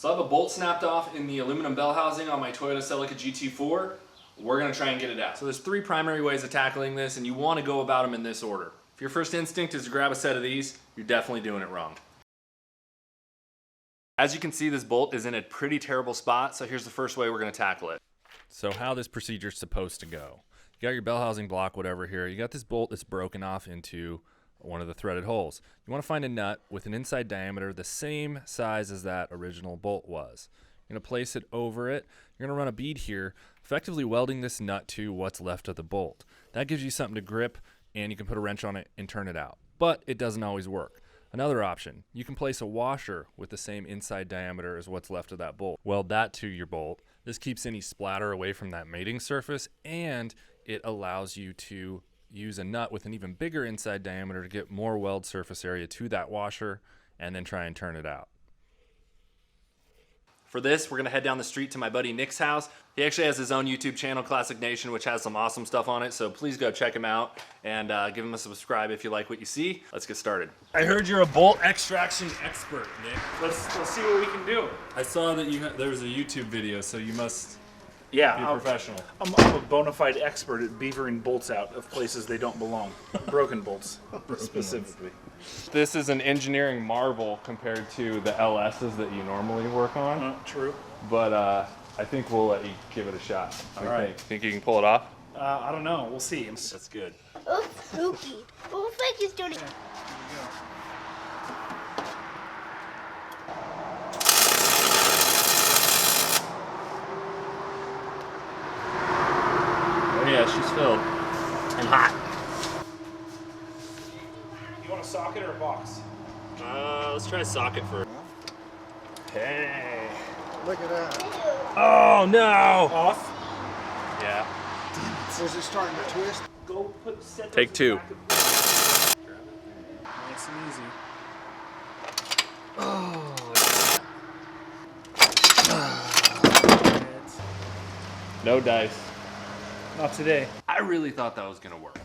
So I have a bolt snapped off in the aluminum bell housing on my Toyota Celica GT-Four. We're gonna try and get it out. So there's three primary ways of tackling this, and you wanna go about them in this order. If your first instinct is to grab a set of these, you're definitely doing it wrong. As you can see, this bolt is in a pretty terrible spot, so here's the first way we're gonna tackle it. So how this procedure is supposed to go. You got your bell housing block, whatever here. You got this bolt that's broken off into one of the threaded holes. You want to find a nut with an inside diameter the same size as that original bolt was. You're going to place it over it. You're going to run a bead here, effectively welding this nut to what's left of the bolt. That gives you something to grip, and you can put a wrench on it and turn it out. But it doesn't always work. Another option, you can place a washer with the same inside diameter as what's left of that bolt. Weld that to your bolt. This keeps any splatter away from that mating surface, and it allows you to use a nut with an even bigger inside diameter to get more weld surface area to that washer and then try and turn it out. For this, we're gonna head down the street to my buddy Nick's house. He actually has his own YouTube channel, Classic Nation, which has some awesome stuff on it, so please go check him out and give him a subscribe if you like what you see. Let's get started. I heard you're a bolt extraction expert, Nick. Let's see what we can do. I saw that there was a YouTube video, so you must be a professional. I'm a bona fide expert at beavering bolts out of places they don't belong. Broken bolts, specifically. This is an engineering marvel compared to the LSs that you normally work on. True. But I think we'll let you give it a shot. All right. Think you can pull it off? I don't know. We'll see. That's good. Oh, spooky. Oh, looks like he's doing it. Oh yeah, she's filled. And hot. You want a socket or a box? Let's try a socket first. Hey. Look at that. Oh no! Off. Yeah. Was it starting to twist? Go set Take two. Nice and easy. No dice. Not today. I really thought that was gonna work.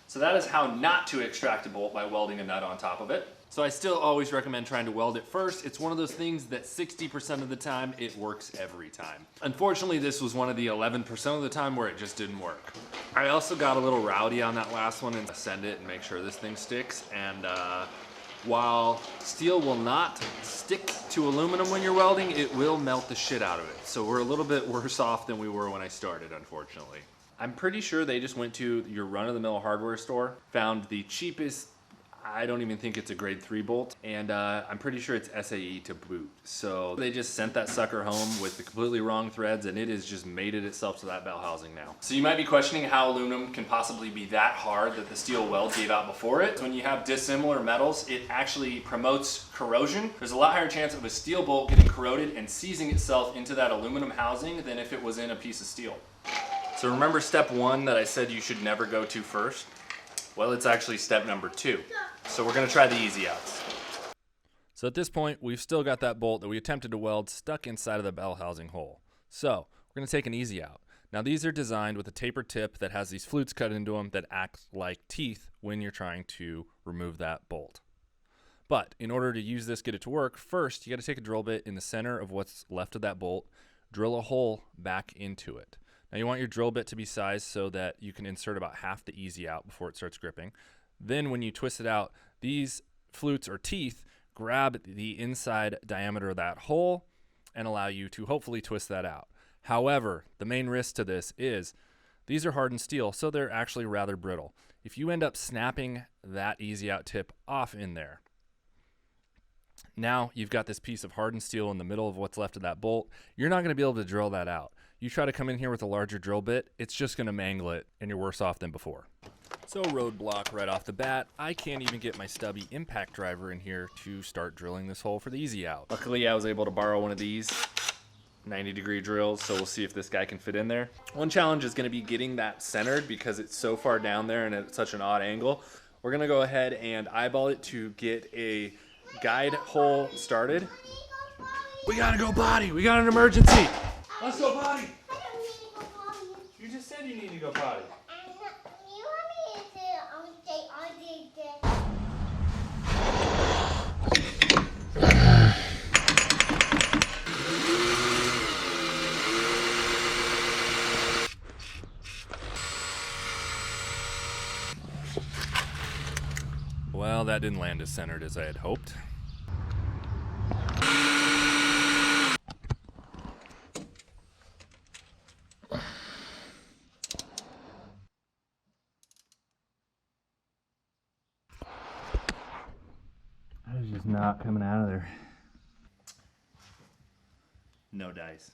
So that is how not to extract a bolt by welding a nut on top of it. So I still always recommend trying to weld it first. It's one of those things that 60% of the time, it works every time. Unfortunately, this was one of the 11% of the time where it just didn't work. I also got a little rowdy on that last one and send it and make sure this thing sticks. And while steel will not stick to aluminum when you're welding, it will melt the shit out of it. So we're a little bit worse off than we were when I started, unfortunately. I'm pretty sure they just went to your run-of-the-mill hardware store, found the cheapest, I don't even think it's a grade 3 bolt, and I'm pretty sure it's SAE to boot. So they just sent that sucker home with the completely wrong threads, and it has just mated itself to that bell housing now. So you might be questioning how aluminum can possibly be that hard that the steel weld gave out before it. When you have dissimilar metals, it actually promotes corrosion. There's a lot higher chance of a steel bolt getting corroded and seizing itself into that aluminum housing than if it was in a piece of steel. So remember step 1 that I said you should never go to first? Well, it's actually step number 2. So we're gonna try the easy outs. So at this point, we've still got that bolt that we attempted to weld stuck inside of the bell housing hole. So we're gonna take an easy out. Now these are designed with a tapered tip that has these flutes cut into them that act like teeth when you're trying to remove that bolt. But in order to use this, get it to work, first you gotta take a drill bit in the center of what's left of that bolt, drill a hole back into it. Now you want your drill bit to be sized so that you can insert about half the easy out before it starts gripping. Then when you twist it out, these flutes or teeth grab the inside diameter of that hole and allow you to hopefully twist that out. However, the main risk to this is these are hardened steel, so they're actually rather brittle. If you end up snapping that easy out tip off in there, now you've got this piece of hardened steel in the middle of what's left of that bolt. You're not going to be able to drill that out. You try to come in here with a larger drill bit, it's just going to mangle it, and you're worse off than before. So roadblock right off the bat, I can't even get my stubby impact driver in here to start drilling this hole for the easy out. Luckily, I was able to borrow one of these 90-degree drills, so we'll see if this guy can fit in there. One challenge is going to be getting that centered because it's so far down there and at such an odd angle. We're going to go ahead and eyeball it to get a guide hole started. We gotta go potty. We got an emergency. Let's go potty. I don't need to go potty. You just said you need to go potty. You want me to say I did that? that didn't land as centered as I had hoped. That is just not coming out of there. No dice.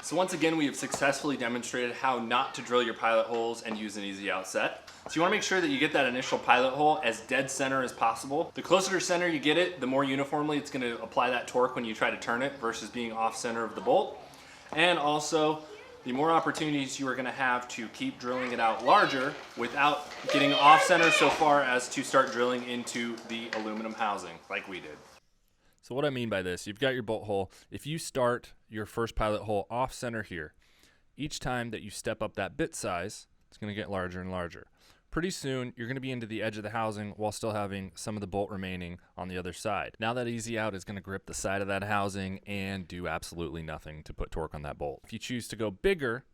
So once again, we have successfully demonstrated how not to drill your pilot holes and use an easy outset. So you want to make sure that you get that initial pilot hole as dead center as possible. The closer to center you get it, the more uniformly it's going to apply that torque when you try to turn it versus being off center of the bolt. And also, the more opportunities you are going to have to keep drilling it out larger without getting off center so far as to start drilling into the aluminum housing like we did. So what I mean by this, you've got your bolt hole. If you start your first pilot hole off center here, each time that you step up that bit size, it's going to get larger and larger. Pretty soon, you're going to be into the edge of the housing while still having some of the bolt remaining on the other side. Now that easy out is going to grip the side of that housing and do absolutely nothing to put torque on that bolt. If you choose to go bigger,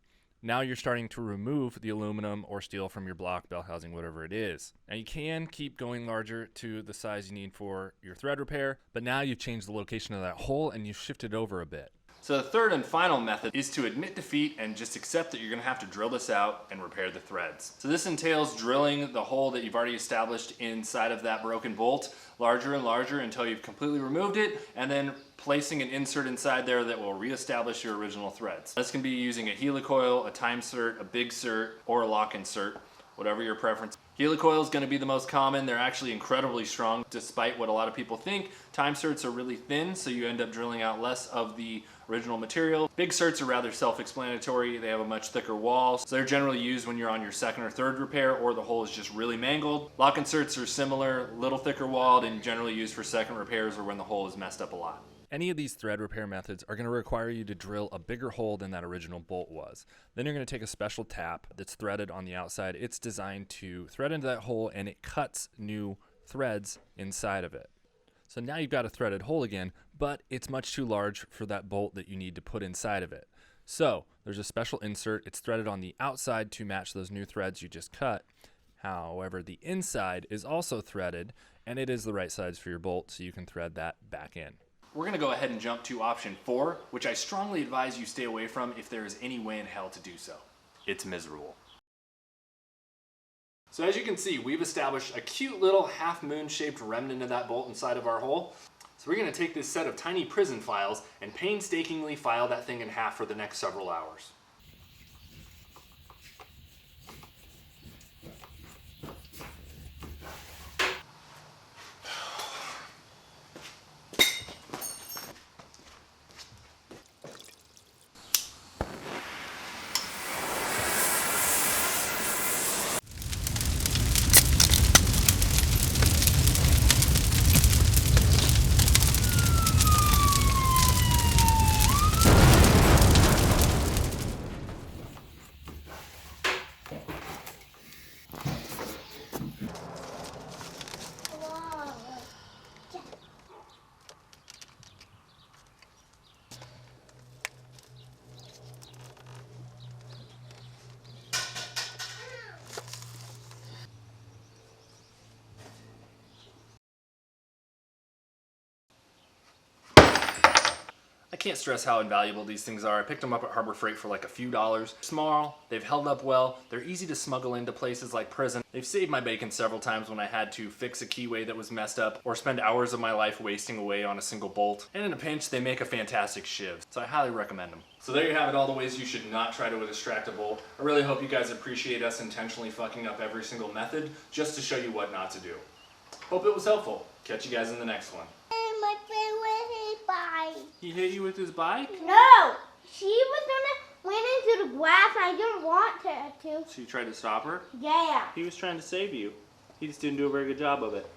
now you're starting to remove the aluminum or steel from your block, bell housing, whatever it is. Now you can keep going larger to the size you need for your thread repair, but now you've changed the location of that hole and you've shifted over a bit. So the third and final method is to admit defeat and just accept that you're going to have to drill this out and repair the threads. So this entails drilling the hole that you've already established inside of that broken bolt larger and larger until you've completely removed it, and then placing an insert inside there that will reestablish your original threads. This can be using a helicoil, a time cert, a big cert, or a lock insert, whatever your preference. Helicoil is going to be the most common. They're actually incredibly strong despite what a lot of people think. Time certs are really thin, so you end up drilling out less of the original material. Big certs are rather self-explanatory. They have a much thicker wall, so they're generally used when you're on your second or third repair or the hole is just really mangled. Lock inserts are similar, little thicker walled, and generally used for second repairs or when the hole is messed up a lot. Any of these thread repair methods are going to require you to drill a bigger hole than that original bolt was. Then you're going to take a special tap that's threaded on the outside. It's designed to thread into that hole and it cuts new threads inside of it. So now you've got a threaded hole again, but it's much too large for that bolt that you need to put inside of it. So there's a special insert. It's threaded on the outside to match those new threads you just cut. However, the inside is also threaded and it is the right size for your bolt, so you can thread that back in. We're going to go ahead and jump to option 4, which I strongly advise you stay away from if there is any way in hell to do so. It's miserable. So as you can see, we've established a cute little half-moon shaped remnant of that bolt inside of our hole. So we're going to take this set of tiny prison files and painstakingly file that thing in half for the next several hours. I can't stress how invaluable these things are. I picked them up at Harbor Freight for like a few dollars. Small, they've held up well, they're easy to smuggle into places like prison. They've saved my bacon several times when I had to fix a keyway that was messed up or spend hours of my life wasting away on a single bolt. And in a pinch, they make a fantastic shiv, so I highly recommend them. So there you have it, all the ways you should not try to extract a bolt. I really hope you guys appreciate us intentionally fucking up every single method just to show you what not to do. Hope it was helpful. Catch you guys in the next one. My friend with his bike. He hit you with his bike? No! She was gonna went into the grass and I didn't want her to. So you tried to stop her? Yeah. He was trying to save you. He just didn't do a very good job of it.